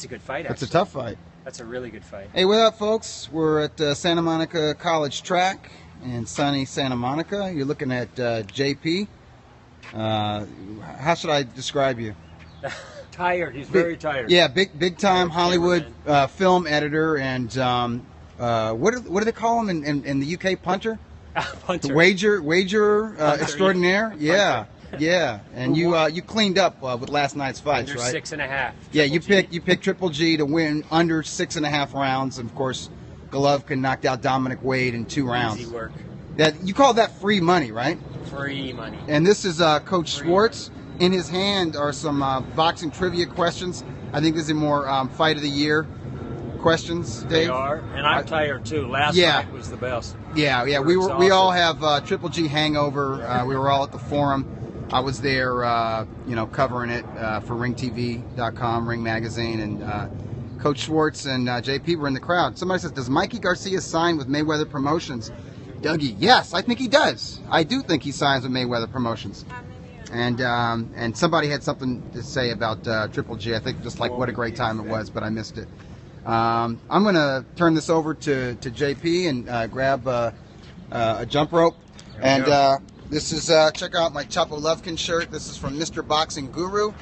That's a good fight, That's actually. a tough fight. That's a really good fight. Hey, what up, folks? We're at Santa Monica College Track in sunny Santa Monica. You're looking at JP. How should I describe you? Tired. He's very tired. Yeah, big time Hollywood film editor and what do they call him in the UK? Punter. Punter. Wager Punter, extraordinaire. Yeah. Punter. Yeah, and you cleaned up with last night's fights, under right? 6.5. Yeah, you picked Triple G to win under 6.5 rounds. And of course, Golovkin knocked out Dominic Wade in 2 rounds. Easy work. That you call that free money, right? Free money. And this is Coach Schwartz. In his hand are some boxing trivia questions. I think this is more fight of the year questions, Dave. They are, and I'm tired too. Last night was the best. Yeah. We all have Triple G hangover. We were all at the forum. I was there, covering it for RingTV.com, Ring Magazine, and Coach Schwartz and JP were in the crowd. Somebody says, "Does Mikey Garcia sign with Mayweather Promotions?" Dougie, yes, I think he does. I do think he signs with Mayweather Promotions. And somebody had something to say about Triple G. I think just like what a great time it was, but I missed it. I'm going to turn this over to JP and grab a jump rope. And this is, check out my Chapo Lovkin shirt. This is from Mr. Boxing Guru.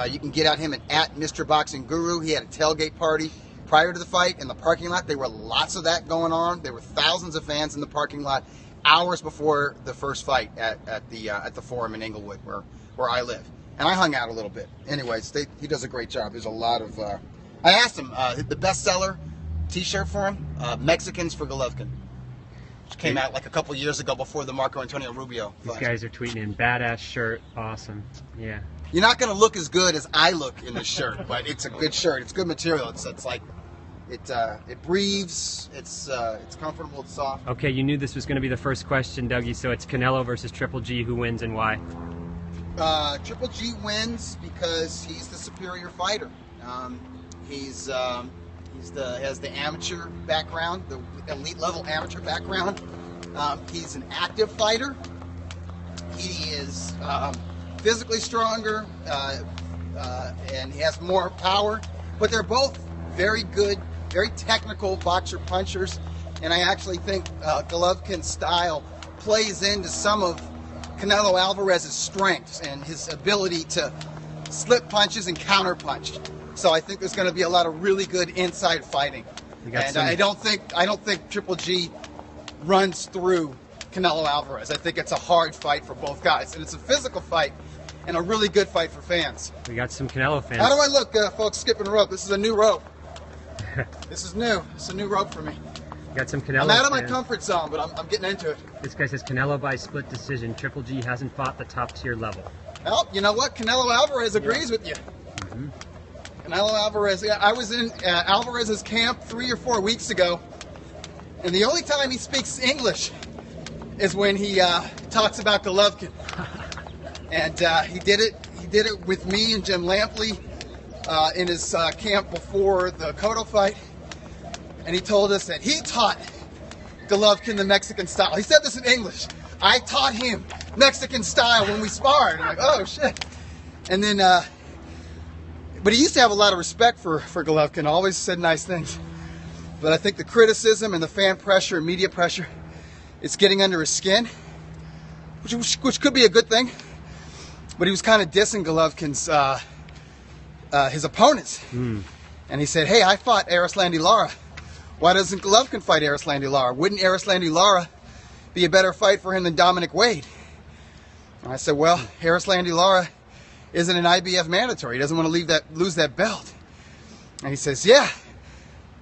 You can get at him at Mr. Boxing Guru. He had a tailgate party prior to the fight in the parking lot. There were lots of that going on. There were thousands of fans in the parking lot hours before the first fight at the Forum in Inglewood, where I live. And I hung out a little bit. Anyways, he does a great job. There's a lot of... I asked him, the bestseller T-shirt for him, Mexicans for Golovkin, which came out like a couple years ago before the Marco Antonio Rubio fight. These guys are tweeting in, badass shirt, awesome. Yeah. You're not going to look as good as I look in this shirt, but it's a good shirt. It's good material. It's like... It breathes, it's comfortable, it's soft. Okay, you knew this was going to be the first question, Dougie, so it's Canelo versus Triple G. Who wins and why? Triple G wins because he's the superior fighter. He has the amateur background, the elite level amateur background. He's an active fighter. He is physically stronger, and he has more power, but they're both very good, very technical boxer punchers, and I actually think Golovkin's style plays into some of Canelo Alvarez's strengths and his ability to slip punches and counter punch. So I think there's going to be a lot of really good inside fighting, and I don't think Triple G runs through Canelo Alvarez. I think it's a hard fight for both guys, and it's a physical fight and a really good fight for fans. We got some Canelo fans. How do I look, folks? Skipping a rope. This is a new rope. This is new. It's a new rope for me. Got some Canelo I'm out of my fans. comfort zone, but I'm getting into it. This guy says Canelo by split decision. Triple G hasn't fought the top tier level. Well, you know what? Canelo Alvarez agrees with you. Mm-hmm. Canelo Alvarez. I was in Alvarez's camp 3 or 4 weeks ago, and the only time he speaks English is when he talks about Golovkin. And he did it with me and Jim Lampley in his camp before the Cotto fight, and he told us that he taught Golovkin the Mexican style. He said this in English. I taught him Mexican style when we sparred. I'm like, oh shit. And then, but he used to have a lot of respect for Golovkin. Always said nice things. But I think the criticism and the fan pressure and media pressure, it's getting under his skin, which could be a good thing. But he was kind of dissing Golovkin's his opponents. And he said, hey, I fought Arislandi Lara. Why doesn't Golovkin fight Arislandi Lara? Wouldn't Arislandi Lara be a better fight for him than Dominic Wade? And I said, well, Arislandi Lara isn't an IBF mandatory. He doesn't want to lose that belt. And he says, yeah,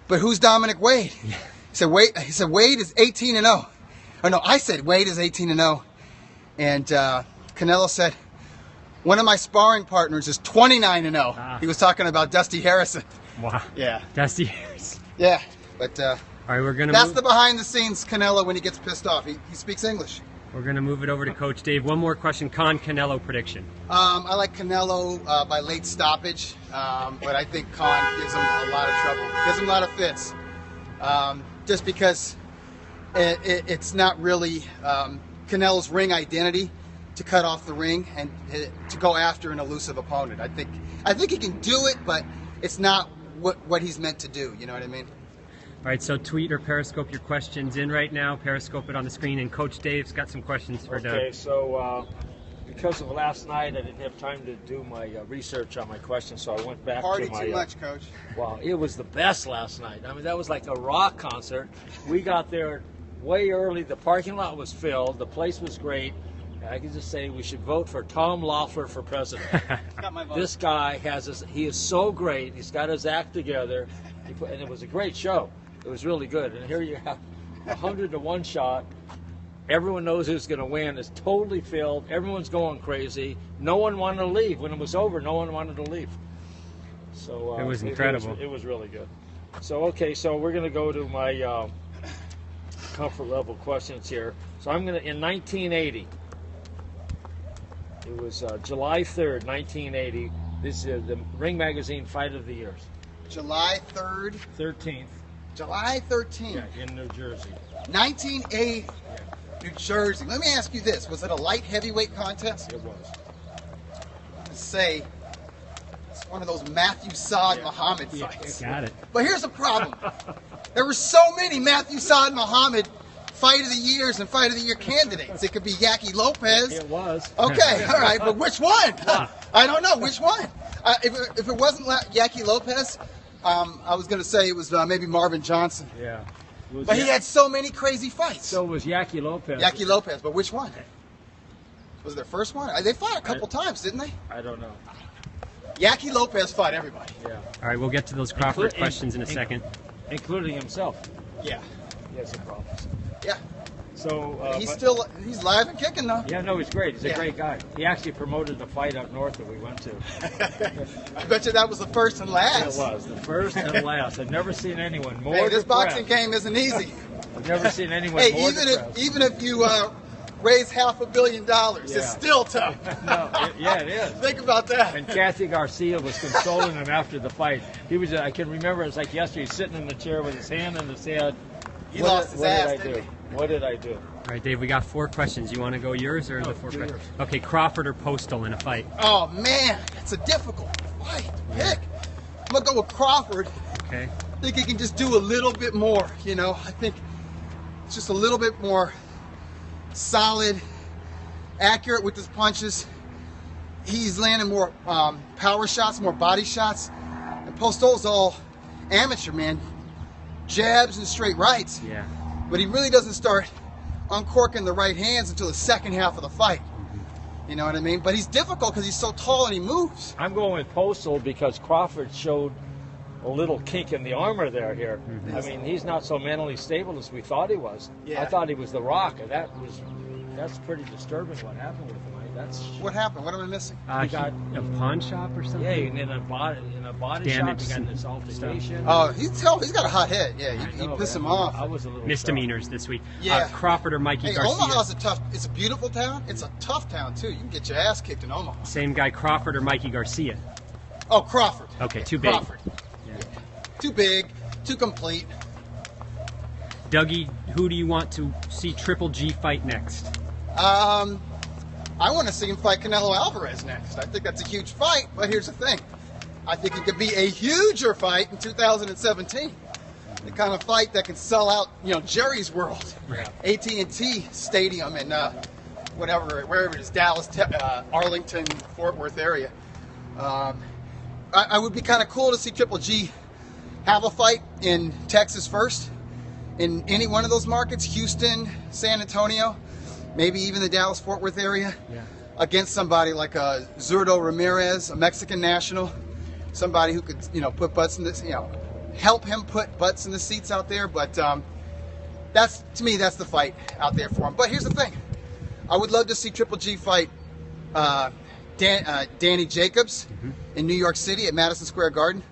but who's Dominic Wade? He said, Wade is 18-0. Oh no, I said Wade is 18-0. And Canelo said, one of my sparring partners is 29-0. He was talking about Dusty Harrison. Wow. Yeah. Dusty Harrison. Yeah, but all right, we're gonna. That's the behind-the-scenes Canelo when he gets pissed off. He speaks English. We're gonna move it over to Coach Dave. One more question. Canelo prediction. I like Canelo by late stoppage, but I think Khan gives him a lot of trouble. Gives him a lot of fits, just because it's not really Canelo's ring identity to cut off the ring and to go after an elusive opponent. I think he can do it, but it's not what he's meant to do. You know what I mean? All right, so tweet or Periscope your questions in right now. Periscope it on the screen, and Coach Dave's got some questions for Doug. Okay, so because of last night, I didn't have time to do my research on my questions, so I went back Party to my... too much, Coach. Wow, it was the best last night. I mean, that was like a rock concert. We got there way early. The parking lot was filled. The place was great. I can just say we should vote for Tom Loeffler for president. Got my vote. This guy he is so great. He's got his act together, and it was a great show. It was really good. And here you have 100 to 1 shot. Everyone knows who's going to win. It's totally filled. Everyone's going crazy. No one wanted to leave. When it was over, no one wanted to leave. So it was incredible. It was really good. So, okay, so we're going to go to my comfort level questions here. So I'm going to, in 1980, it was July 3rd, 1980. This is the Ring Magazine Fight of the Years. July 3rd. 13th. July 13th. Yeah, in New Jersey. 1980. New Jersey. Let me ask you this. Was it a light heavyweight contest? It was. Let's say it's one of those Matthew Saad Muhammad fights. Got it. But here's the problem. There were so many Matthew Saad Muhammad Fight of the Years and Fight of the Year candidates. It could be Yaki Lopez. It was. Okay, all right, but which one? I don't know. Which one? If it wasn't Yaki Lopez, I was going to say it was maybe Marvin Johnson. Yeah. But he had so many crazy fights. So was Yaki Lopez. Yaki Lopez, but which one? Was it their first one? They fought a couple times, didn't they? I don't know. Yaki Lopez fought everybody. Yeah. All right, we'll get to those Crawford questions in a second. Including himself. Yeah. He has some problems. Yeah. So he's live and kicking though. Yeah, no, he's great. He's a great guy. He actually promoted the fight up north that we went to. I bet you that was the first and last. It was the first and last. I've never seen anyone more. Hey, this depressed. boxing game isn't easy. I've never seen anyone Hey, more even depressed. if you raise $500 million, it's still tough. It is. Think about that. And Kathy Garcia was consoling him after the fight. He was. I can remember. It's like yesterday. He's sitting in the chair with his hand in his head. He lost his ass. What did I do? What did I do? All right, Dave, we got 4 questions. You want to go yours or the 4 questions? yours. Okay, Crawford or Postal in a fight? Oh man, it's a difficult fight. Pick. I'm gonna go with Crawford. Okay. I think he can just do a little bit more. You know, I think it's just a little bit more solid, accurate with his punches. He's landing more power shots, more body shots. And Postal's all amateur, man. Jabs and straight rights. Yeah. But he really doesn't start uncorking the right hands until the second half of the fight. You know what I mean? But he's difficult because he's so tall and he moves. I'm going with Postal because Crawford showed a little kink in the armor there here. Mm-hmm. I mean, he's not so mentally stable as we thought he was. Yeah. I thought he was the Rock, and that's pretty disturbing what happened with him. What happened? What am I missing? He got a pawn shop or something? Yeah, and in a body Damage shop, he got this and altercation. Oh, he's got a hot head. Yeah, he pissed him off. I was a little Misdemeanors this week. Yeah. Crawford or Mikey Hey, Garcia? Omaha's it's a beautiful town. It's a tough town too. You can get your ass kicked in Omaha. Same guy, Crawford or Mikey Garcia? Oh, Crawford. Okay, too big. Crawford. Yeah. Too big, too complete. Dougie, who do you want to see Triple G fight next? I want to see him fight Canelo Alvarez next. I think that's a huge fight, but here's the thing. I think it could be a huger fight in 2017. The kind of fight that can sell out, Jerry's World, AT&T Stadium, and wherever it is, Dallas, Arlington, Fort Worth area. I would be kind of cool to see Triple G have a fight in Texas first, in any one of those markets, Houston, San Antonio, maybe even the Dallas-Fort Worth area, against somebody like Zurdo Ramirez, a Mexican national, somebody who could, put butts in this, help him put butts in the seats out there. But to me, that's the fight out there for him. But here's the thing. I would love to see Triple G fight Danny Jacobs in New York City at Madison Square Garden.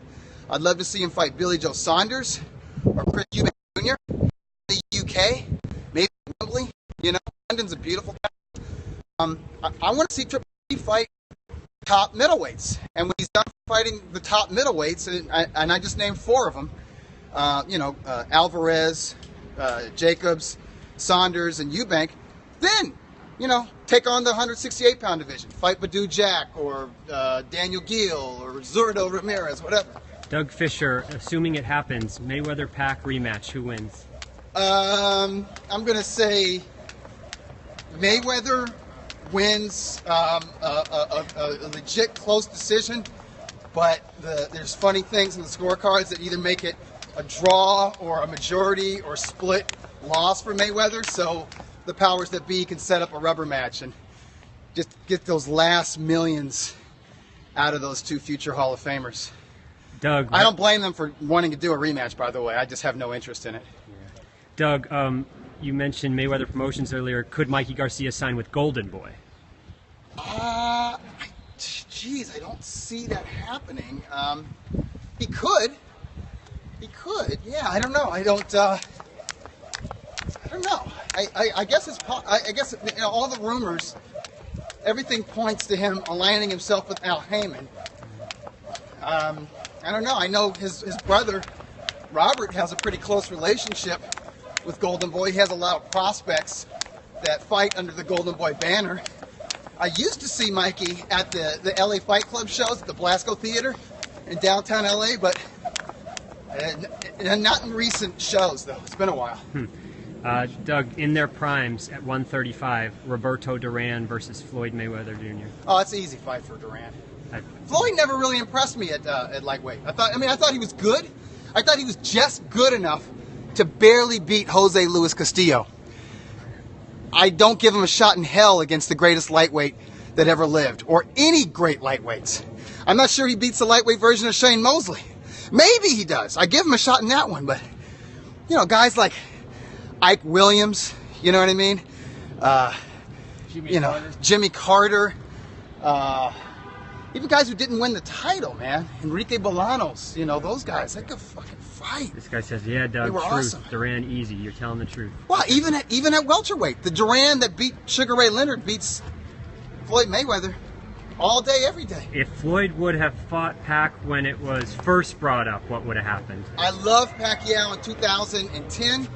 I'd love to see him fight Billy Joe Saunders or Chris Eubank Jr. in the UK, maybe Wembley. London's a beautiful town. I want to see Triple G fight top middleweights, and when he's done fighting the top middleweights, and I just named 4 of them, Alvarez, Jacobs, Saunders, and Eubank, then take on the 168-pound division, fight Badou Jack or Daniel Gill or Zurdo Ramirez, whatever. Doug Fischer, assuming it happens, Mayweather-Pac rematch, who wins? I'm going to say Mayweather wins a legit close decision, but there's funny things in the scorecards that either make it a draw or a majority or split loss for Mayweather, so the powers that be can set up a rubber match and just get those last millions out of those two future Hall of Famers. Doug, I don't blame them for wanting to do a rematch, by the way. I just have no interest in it. Doug, you mentioned Mayweather Promotions earlier. Could Mikey Garcia sign with Golden Boy? Geez, I don't see that happening. He could. He could. Yeah, I don't know. I don't know. I guess you know, all the rumors, everything points to him aligning himself with Al Heyman. I don't know. I know his brother Robert has a pretty close relationship with Golden Boy. He has a lot of prospects that fight under the Golden Boy banner. I used to see Mikey at the LA Fight Club shows at the Blasco Theater in downtown LA, but not in recent shows, though. It's been a while. Doug, in their primes at 135, Roberto Duran versus Floyd Mayweather Jr. Oh, it's an easy fight for Duran. Floyd never really impressed me at lightweight. I thought he was good. I thought he was just good enough to barely beat Jose Luis Castillo. I don't give him a shot in hell against the greatest lightweight that ever lived, or any great lightweights. I'm not sure he beats the lightweight version of Shane Mosley. Maybe he does. I give him a shot in that one, but you know, guys like Ike Williams, you know what I mean? Jimmy Carter. Even guys who didn't win the title, man. Enrique Bolanos, you know, those guys, they could fucking fight. This guy says, yeah, Doug, They were truth. awesome. Duran easy. You're telling the truth. Well, even at welterweight, the Duran that beat Sugar Ray Leonard beats Floyd Mayweather all day, every day. If Floyd would have fought Pac when it was first brought up, what would have happened? I love Pacquiao in 2010.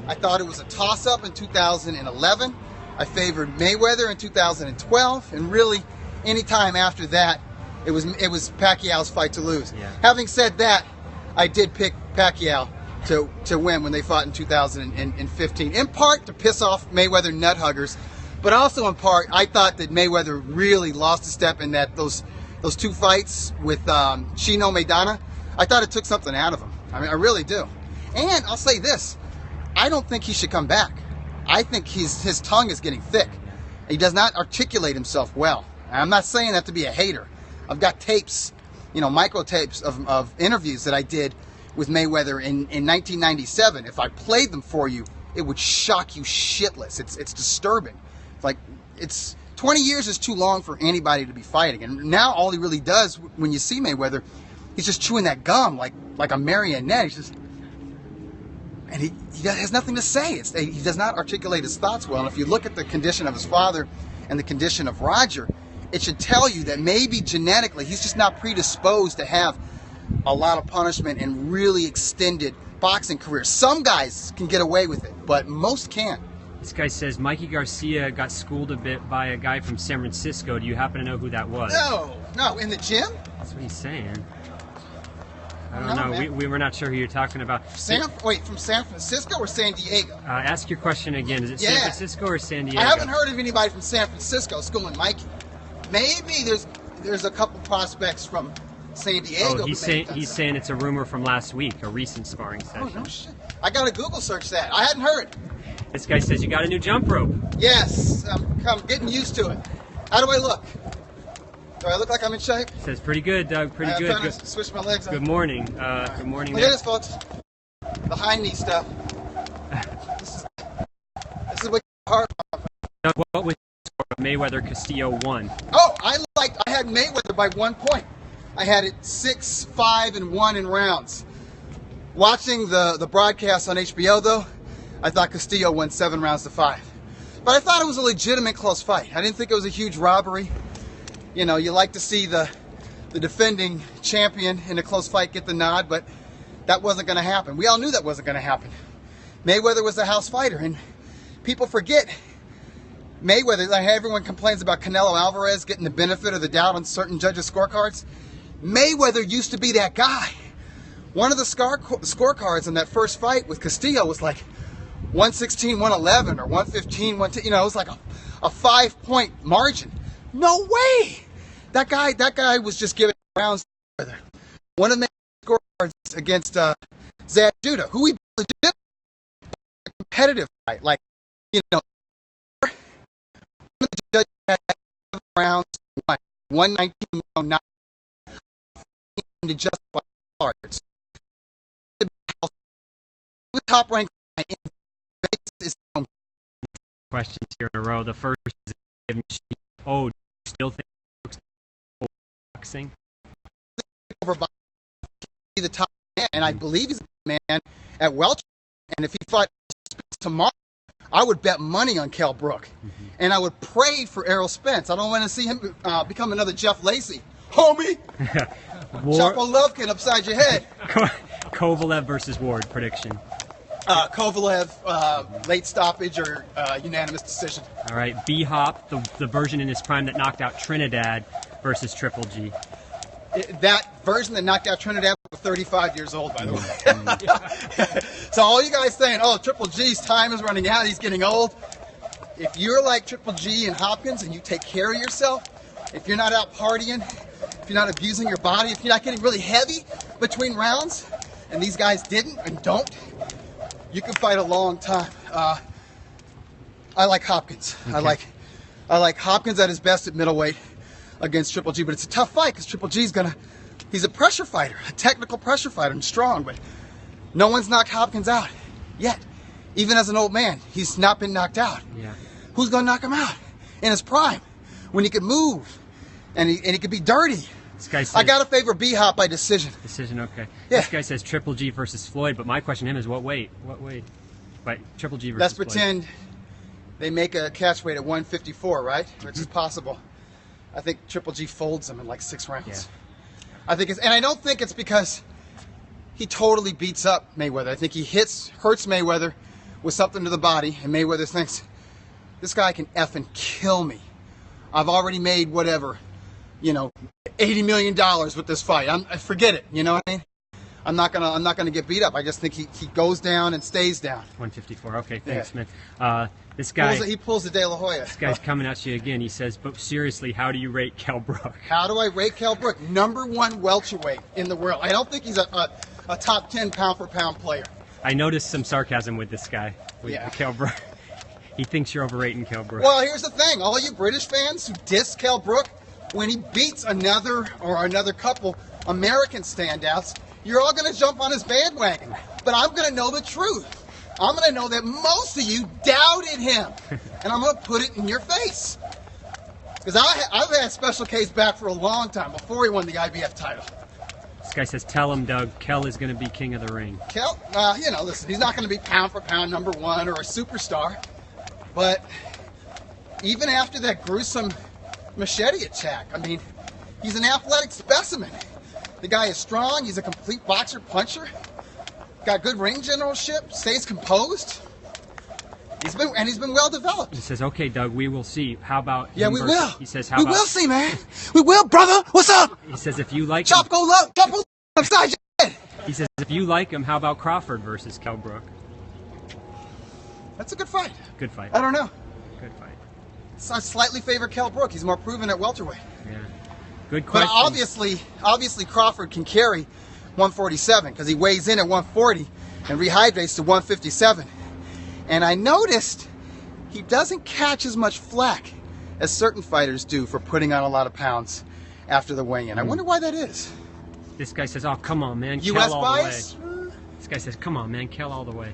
I thought it was a toss-up in 2011. I favored Mayweather in 2012, and really, any time after that, it was Pacquiao's fight to lose. Yeah. Having said that, I did pick Pacquiao to win when they fought in 2015, in part to piss off Mayweather nut huggers, but also in part I thought that Mayweather really lost a step in that those two fights with Chino Maidana. I thought it took something out of him. I mean, I really do. And I'll say this, I don't think he should come back. I think his tongue is getting thick. He does not articulate himself well. I'm not saying that to be a hater. I've got tapes, micro tapes of interviews that I did with Mayweather in 1997. If I played them for you, it would shock you shitless. It's disturbing. It's 20 years is too long for anybody to be fighting. And now all he really does when you see Mayweather, he's just chewing that gum like a marionette. He's just, and he has nothing to say. He does not articulate his thoughts well. And if you look at the condition of his father and the condition of Roger, it should tell you that maybe genetically he's just not predisposed to have a lot of punishment and really extended boxing careers. Some guys can get away with it, but most can't. This guy says Mikey Garcia got schooled a bit by a guy from San Francisco. Do you happen to know who that was? No, in the gym? That's what he's saying. I I don't don't know, know. man. We were not sure who you're talking about. From San Francisco or San Diego? Ask your question again. Is it San Yeah. Francisco or San Diego? I haven't heard of anybody from San Francisco schooling Mikey. Maybe there's a couple prospects from San Diego. Oh, he's saying it's a rumor from last week, a recent sparring Oh, session. no shit. I gotta Google search that. I hadn't heard. This guy says you got a new jump rope. Yes, I'm getting used to it. How do I look? Do I look like I'm in shape? Says pretty good, Doug. Pretty I'm good. trying to switch my legs up. Good morning. Good morning. Look at this, folks. The high knee stuff. This is what hard. Doug, what was Mayweather Castillo won? Oh, I had Mayweather by 1 point. I had it 6-5-1 in rounds. Watching the broadcast on HBO, though, I thought Castillo won 7 rounds to 5. But I thought it was a legitimate close fight. I didn't think it was a huge robbery. You know, you like to see the defending champion in a close fight get the nod, but that wasn't going to happen. We all knew that wasn't going to happen. Mayweather was the house fighter, and people forget Mayweather, like everyone complains about Canelo Alvarez getting the benefit of the doubt on certain judges' scorecards. Mayweather used to be that guy. One of the scorecards in that first fight with Castillo was like 116, 111, or 115, 110. You know, it was like a 5-point margin. No way! That guy was just giving rounds. One of the scorecards against Zad Judah, who we did a competitive fight. Like, you know, one of the judges had rounds, 119, 109, to justify cards. The top ranked is Questions here in a row. The first is, oh, do you still think boxing? over by the top man, and I believe he's the man at welter. And if he fought tomorrow, I would bet money on Kell Brook, and I would pray for Errol Spence. I don't want to see him become another Jeff Lacey, homie. Chapo Lovkin upside your head. Kovalev versus Ward prediction. Kovalev, late stoppage or unanimous decision. All right, B-Hop, the version in his prime that knocked out Trinidad versus Triple G. That version that knocked out Trinidad was 35 years old, by the way. So all you guys saying, oh, Triple G's time is running out, he's getting old. If you're like Triple G and Hopkins and you take care of yourself, if you're not out partying, if you're not abusing your body, if you're not getting really heavy between rounds, and these guys didn't and don't, you can fight a long time. I like Hopkins. Okay. I like Hopkins at his best at middleweight against Triple G, but it's a tough fight because Triple G's he's a pressure fighter, a technical pressure fighter, and strong, but no one's knocked Hopkins out yet. Even as an old man, he's not been knocked out. Yeah. Who's gonna knock him out in his prime when he could move and he could be dirty? This guy says, I gotta favor B-Hop by decision. Decision, okay. Yeah. This guy says Triple G versus Floyd, but my question to him is what weight? What weight? But Triple G versus Let's Floyd. pretend they make a catch weight at 154, right? Which is possible. I think Triple G folds him in like 6 rounds. Yeah. I think and I don't think it's because he totally beats up Mayweather. I think he hurts Mayweather with something to the body, and Mayweather thinks, this guy can effing kill me. I've already made whatever, $80 million with this fight. I forget it. You know what I mean? I'm not gonna get beat up. I just think he goes down and stays down. 154. Okay, thanks, man. This guy He pulls the De La Hoya. This guy's coming at you again. He says, but seriously, how do you rate Kell Brook? How do I rate Kell Brook? #1 welterweight in the world. I don't think he's a top 10 pound for pound player. I noticed some sarcasm with this guy, with Yeah. Kell Brook. He thinks you're overrating Kell Brook. Well, here's the thing. All you British fans who diss Kell Brook, when he beats another couple American standouts, you're all going to jump on his bandwagon. But I'm going to know the truth. I'm going to know that most of you doubted him. And I'm going to put it in your face. Because I've had Special Case back for a long time, before he won the IBF title. This guy says, tell him, Doug, Kell is going to be king of the ring. Kell, listen, he's not going to be pound for pound #1 or a superstar. But even after that gruesome machete attack, I mean, he's an athletic specimen. The guy is strong. He's a complete boxer puncher. Got good ring generalship. Stays composed. He's been well developed. He says, okay, Doug, we will see. How about Yeah, him we versus-" will. He says, how we about will see, man. We will, brother. What's up? He says, if you like Chop him, go low. Chop go upside your head. he says, if you like him, how about Crawford versus Kell Brook? That's a good fight. Good fight. I don't know. Good fight. So I slightly favor Kell Brook. He's more proven at welterweight. Yeah. Good But question. obviously Crawford can carry 147 because he weighs in at 140 and rehydrates to 157. And I noticed he doesn't catch as much flack as certain fighters do for putting on a lot of pounds after the weigh-in. I wonder why that is. This guy says, oh, come on, man. Kell U.S. all bias? the way. This guy says, come on, man. Kell all the way.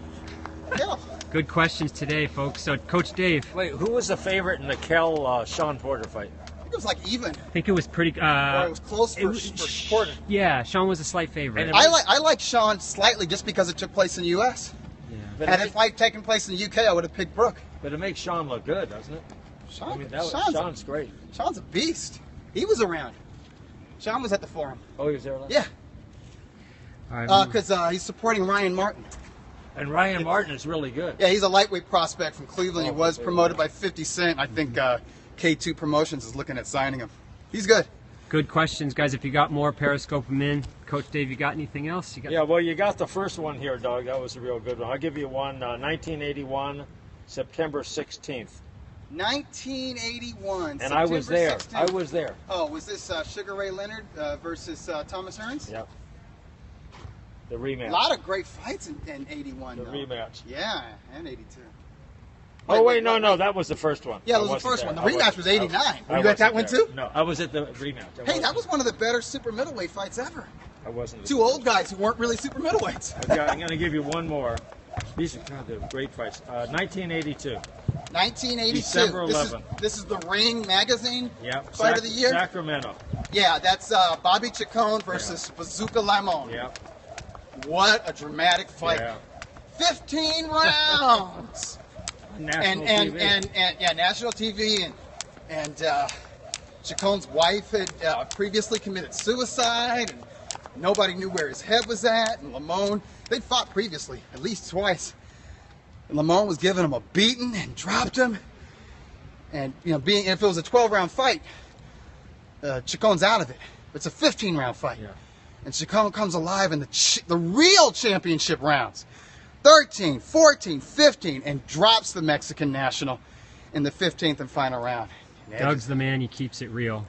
Yeah. Good questions today, folks. So, Coach Dave, Wait, who was the favorite in the Kell-Sean Porter fight? I think it was like even. I think it was pretty... Or it was close for Porter. Yeah, Sean was a slight favorite. And I like Sean slightly just because it took place in the U.S. Yeah. But Had it, the fight taken place in the U.K., I would have picked Brook. but it makes Sean look good, doesn't it? Sean, I mean, Sean's great. Sean's a beast. He was around. Sean was at the forum. Oh, he was there last Yeah, All right, because he's supporting Ryan Martin. And Ryan Martin is really good. Yeah, he's a lightweight prospect from Cleveland. He Oh, was okay. promoted by 50 Cent. I think K2 Promotions is looking at signing him. He's good. good questions, guys. If you got more, Periscope them in. Coach Dave, you got anything else? You got Yeah, well, you got the first one here, Doug. That was a real good one. I'll give you one. 1981, September 16th. 1981. And I was September there. 16th. I was there. Oh, was this Sugar Ray Leonard versus Thomas Hearns? Yep. The rematch. A lot of great fights in 81. The though. rematch. Yeah, and 82. Oh, wait, no, that was the first one. Yeah, I that was the wasn't first there. one. The rematch was 89. Were you at wasn't that one there. too? No, I was at the rematch. Hey, that was one of the better super middleweight fights ever. I wasn't. Two old guys who weren't really super middleweights. Okay, I'm going to give you one more. These are the great fights. 1982. 1982. December 11. This is the Ring magazine Yep. fight of the year. Sacramento. Yeah, that's Bobby Chacon versus Bazooka Limon. Yep. What a dramatic fight. Yeah. 15 rounds. National and TV. yeah, national TV and Chacon's wife had previously committed suicide, and nobody knew where his head was at. And Limon, they'd fought previously at least twice. And Limon was giving him a beating and dropped him. And if it was a 12-round fight, Chacon's out of it. It's a 15-round fight. Yeah. And Chacon comes alive in the real championship rounds. 13, 14, 15, and drops the Mexican national in the 15th and final round. Doug's the man. He keeps it real.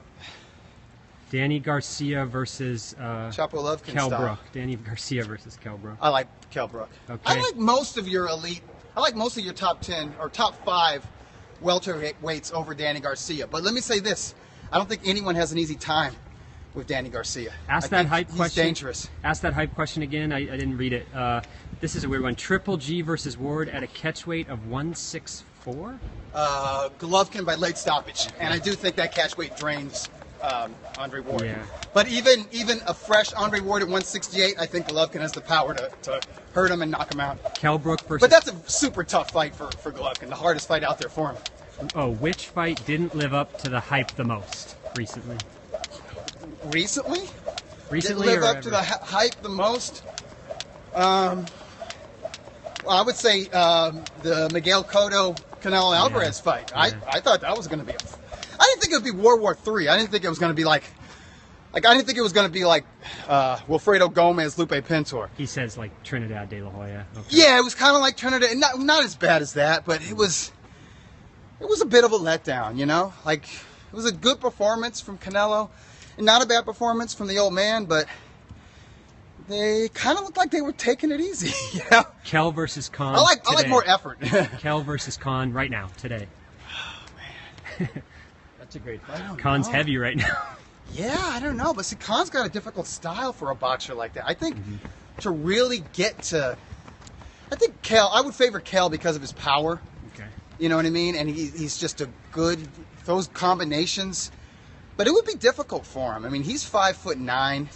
Danny Garcia versus Chapo Lovkin Kell style. Brook. Danny Garcia versus Kell Brook. I like Kell Brook. Okay. I like most of your elite. I like most of your top 10 or top 5 welterweights over Danny Garcia. But let me say this: I don't think anyone has an easy time with Danny Garcia. Ask I that think hype he's question. Dangerous. Ask that hype question again. I didn't read it. This is a weird one. Triple G versus Ward at a catch weight of 164. Golovkin by late stoppage, and I do think that catch weight drains Andre Ward. Yeah. But even a fresh Andre Ward at 168, I think Golovkin has the power to hurt him and knock him out. Kell Brook versus. But that's a super tough fight for Golovkin, the hardest fight out there for him. Oh, which fight didn't live up to the hype the most recently? Recently? Recently Didn't or live up to ever? the hype the most? Well, I would say the Miguel Cotto Canelo Alvarez fight. Yeah. I thought that was going to be. I didn't think it would be World War III. I didn't think it was going to be like I didn't think it was going to be like Wilfredo Gomez, Lupe Pintor. He says like Trinidad de la Hoya. Okay. Yeah, it was kind of like Trinidad. Not as bad as that, but it was a bit of a letdown. Like it was a good performance from Canelo, and not a bad performance from the old man, but they kind of looked like they were taking it easy. Kell versus Khan. I like today. more effort. Kell versus Khan right now, today. That's a great fight. Khan's heavy right now. Yeah, I don't know, but see, Khan's got a difficult style for a boxer like that. I think to really get to, I think I would favor Kell because of his power. Okay. You know what I mean? And he's just a good, those combinations. But it would be difficult for him. I mean, he's 5'9",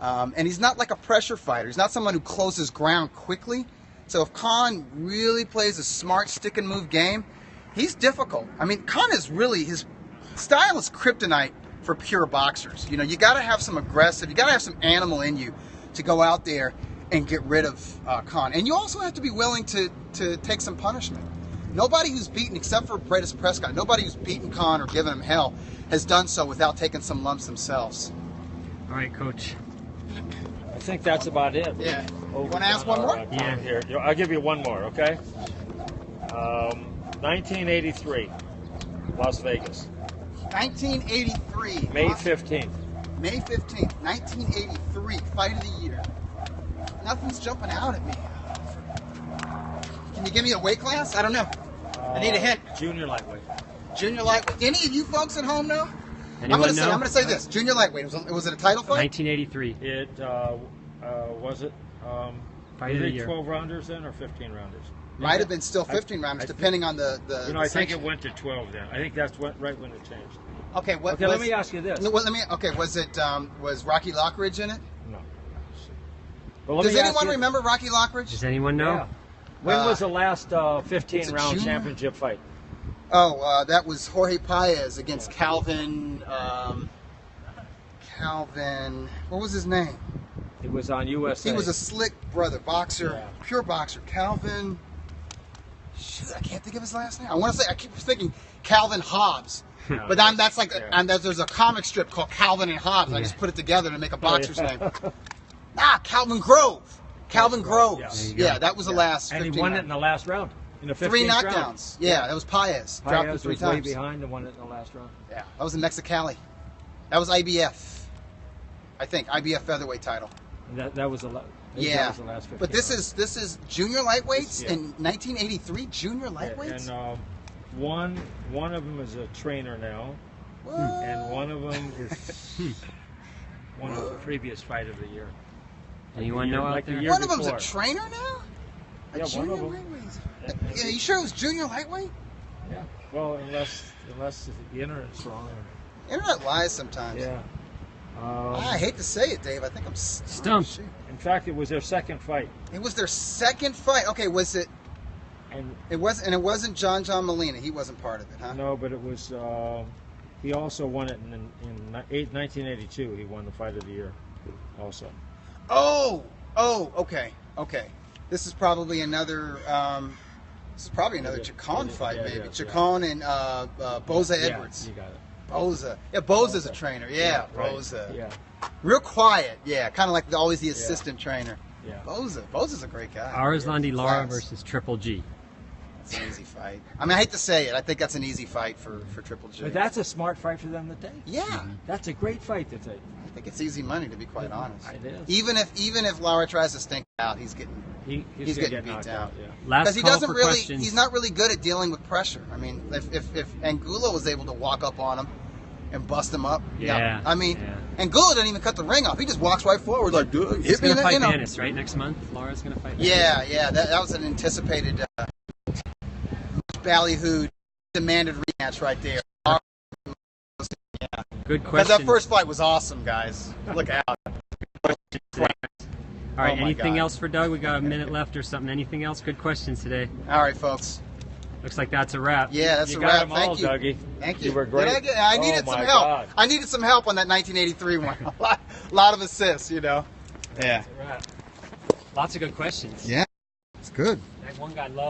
and he's not like a pressure fighter. He's not someone who closes ground quickly. So if Khan really plays a smart stick and move game, he's difficult. I mean, Khan is really, his style is kryptonite for pure boxers. You got to have some aggressive, you got to have some animal in you to go out there and get rid of Khan. And you also have to be willing to take some punishment. Nobody who's beaten, except for Bredis Prescott, nobody who's beaten Khan or given him hell has done so without taking some lumps themselves. All right, Coach. I think that's about it. Yeah. You Over want to ask one on more? our time Here. I'll give you one more, okay? 1983, Las Vegas. 1983. May 15th. May 15th, 1983, fight of the year. Nothing's jumping out at me. Can you give me a weight class? I don't know. I need a hint. Junior lightweight. Junior lightweight. Any of you folks at home know? Anyone know? I'm gonna say this. Junior lightweight. Was it a title fight? 1983. It was it? Fight of were the they year. 12 rounders then or 15 rounders? Might have been still 15 rounders, depending on the I think sanction. it went to 12 then. I think that's right when it changed. Okay. What? Okay, let me ask you this. No, well, okay. Was it? Was Rocky Lockridge in it? No. Well, let Does me ask anyone you- remember Rocky Lockridge? Does anyone know? Yeah. When was the last it's a 15-round junior? championship fight? Oh, that was Jorge Paez against Calvin. Calvin. What was his name? It was on USA. He was a slick brother, boxer, Yeah. pure boxer. Calvin. Shoot, I can't think of his last name. I keep thinking Calvin Hobbs. No, But that's like, and there's a comic strip called Calvin and Hobbes. I just put it together to make a boxer's name. Calvin Grove. Calvin Groves. Yeah, that was the last. And he won it in the last round. In the 15th 3 knockdowns. round. Yeah, that was Paez. Dropped him 3 was times. way behind and won it in the last round. Yeah, that was in Mexicali. That was IBF. I think IBF featherweight title. And that was the last. Yeah, That was the last 15 but this rounds. is junior lightweights in 1983. Junior lightweights. And one of them is a trainer now, What? and one of them is one of the previous fight of the year. Anyone know out Like the there? year One of them's a before. trainer now. A Yeah, junior one of them. lightweight. Yeah, you sure it was junior lightweight? Yeah. Well, unless the internet's wrong. Internet lies sometimes. Yeah. I hate to say it, Dave. I think I'm Stumped. Shoot. In fact, it was their second fight, It was their second fight. Okay, was it? and It wasn't John Molina. He wasn't part of it, huh? no, but it was. He also won it in 1982. He won the fight of the year, also. Oh, okay. This is probably another. Chacon fight, Yeah, maybe. yeah. Chacon and Boza Edwards. Yeah, you got it. Boza. Yeah, Boza's a trainer. Yeah, right. Boza. Yeah, Real quiet. Yeah, kind of like always the assistant trainer. yeah. Boza's a great guy. Arzlandi Lara Class. versus Triple G. It's an easy fight. I mean, I hate to say it. I think that's an easy fight for Triple G. But that's a smart fight for them to take. Yeah, That's a great fight to take. I think it's easy money, to be quite honest. It is. Even if Lara tries to stink out, he's getting He's He's gonna getting get beat knocked down. out. Yeah. Last because he call doesn't for really. questions. He's not really good at dealing with pressure. I mean, if Angulo was able to walk up on him and bust him up, Yeah, I mean, yeah. Angulo didn't even cut the ring off. He just walks right forward like, dude, He's hit me going in to the, fight you know. Manis, right? Next month? Lara's going to fight Manis. Yeah, that was an anticipated, ballyhooed, demanded rematch right there. Good Because question. that first fight was awesome, guys. Look out. All right, Oh my anything God. else for Doug? We got a minute left or something. Anything else? Good questions today. All right, folks. Looks like that's a wrap. Yeah, that's You a got wrap. them all, Thank you. Dougie. Thank you. You were great. I needed Oh, some my help. God. I needed some help on that 1983 one. A lot of assists, you know. Yeah. That's a wrap. Lots of good questions. Yeah. It's good. That one guy loved.